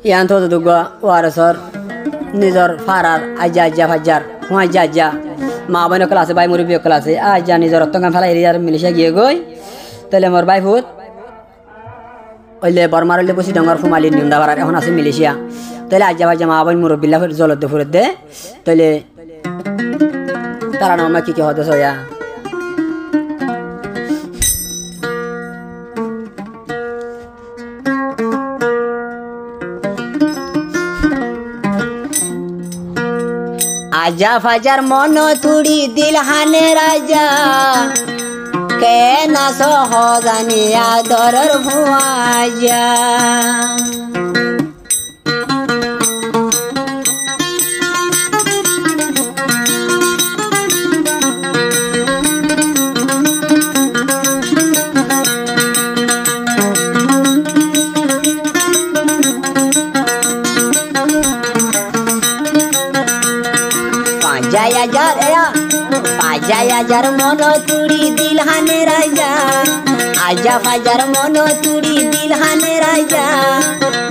ইয়ান তো দুগা ওয়ারসর নিজর ফারার আজা আজা ফাজার হুয়া আজা আজা মা বোন ক্লাসে ভাই মুরব্বী ক্লাসে আজা নিজর রক্তগান ফেলা এরিয়ার মিলিশিয়া গিয়ে গই তাহলে মোর ভাই ভূত ওইলে বর্মার হইলে বসি ডঙ্গর ফুমালি নিন্দা বাড়ার এখন আছে মিলিশিয়া তাহলে আজা ভাজা মা বোন মুরব্বিল্লা জলত ফুরত দে তাহলে তারা নামা কি হতে সয়া आजा फजर मनो तुड़ी दिलहाने राजा के ना सो हो जानिया दरर भुआजा जार मनो तुड़ी दिलहाने राजा आजा फजर मनो तुड़ी दिलहाने राजा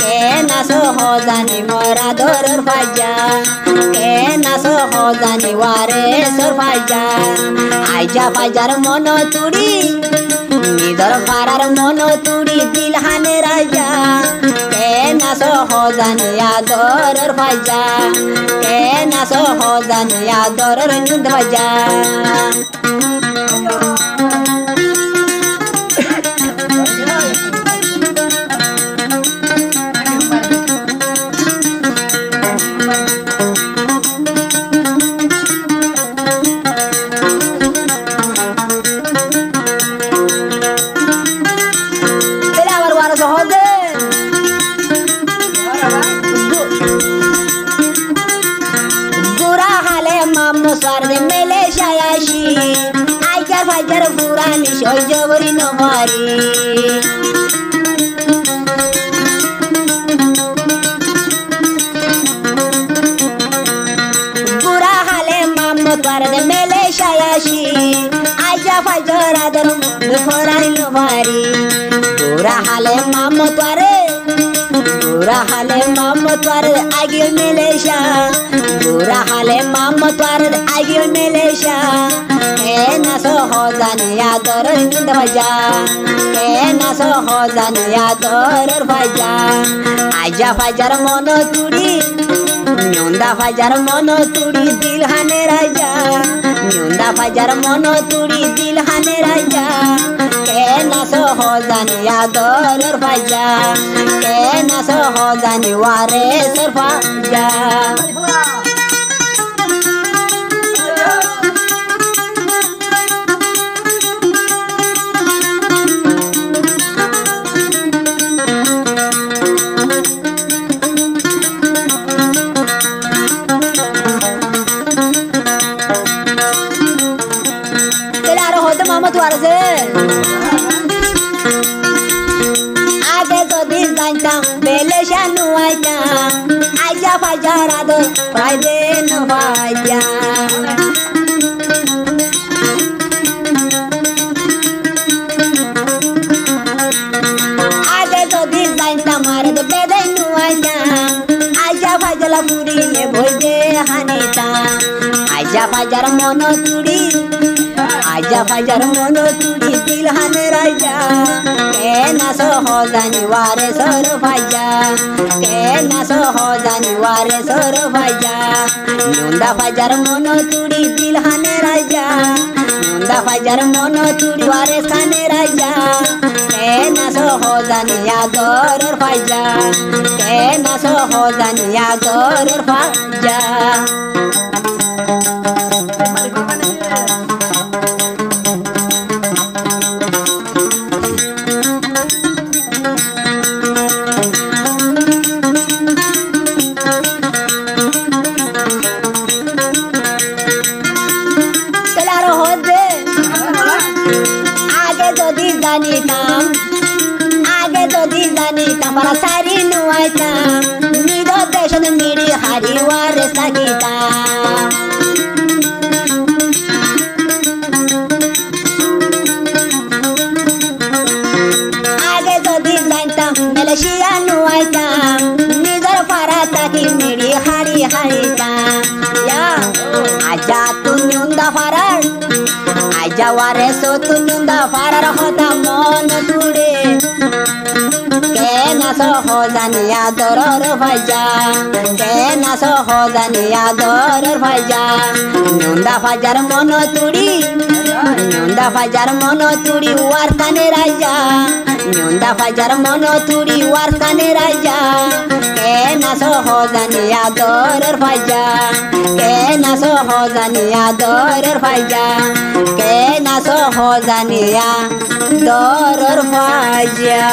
के ना सो हो जानी मोरा दरर फाजा के ना सो हो जानी वारे सर फाजा आजा फजर मनो तुड़ी निदर फारार मनो तुड़ी दिलहाने राजा के ना सो हो जानी या दरर फाजा के ना सो हो जानी या दरर निंद फाजा जबरी नमारी बुरा हाले मामो द्वार दे मेले शायाशी आजा फजर आदर फोरानी नमारी बुरा हाले मामो द्वारे बुरा हाले मामो द्वार आगे मेले शा बुरा हाले मामो द्वार आगे मेले शा ना सो हो जानिया दरर निंद भजा ना सो हो जानिया दरर भजा आजा फजर मनो तुड़ी न्यूंदा फजर मनो तुड़ी दिलहाने राजा न्यूंदा फजर मनो तुड़ी दिलहाने राजा ना सो हो जानिया दरर भजा ना सो हो जानी वारे सर भजा आगे तो दिन जानता बेले शानु आजा आजा फजरा दो फायदे न फायदा आगे तो दिन जानता मारे तो बेदे नु आजा आजा फजला पूरी ले भोजे हानीता आजा फजर मोनो तुड़ी आजा फजर मोनो तुड़ी दिलहाने राजा के ना सो हो जानी वारे सर फाजा के ना सो हो जानी वारे सर फाजा नुंदा फजर मोनो तुड़ी दिलहाने राजा नुंदा फजर मोनो तुड़ी वारे खाने राजा के ना सो हो जानी या दरर फाजा के ना सो हो जानी या दरर फाजा para sari nuaita nido desho de miri hari ware sakita age to di lanta melashia nuaita তুলুন্দা পারার হতা মন তুড়ে কেনা সহজানিয়া দরর ভাইজা কেনা সহজানিয়া দরর ভাইজা নুন্দা ফাজার মন তুড়ি নুন্দা ফাজার মন তুড়ি ওয়ার কানে রাজা নুন্দা ফাজার মন তুড়ি ওয়ার কানে রাজা কেনা সহজানিয়া দরর ভাইজা কেনা সহজানিয়া দরর ভাইজা কেনা সহজানিয়া দরর ভাইজা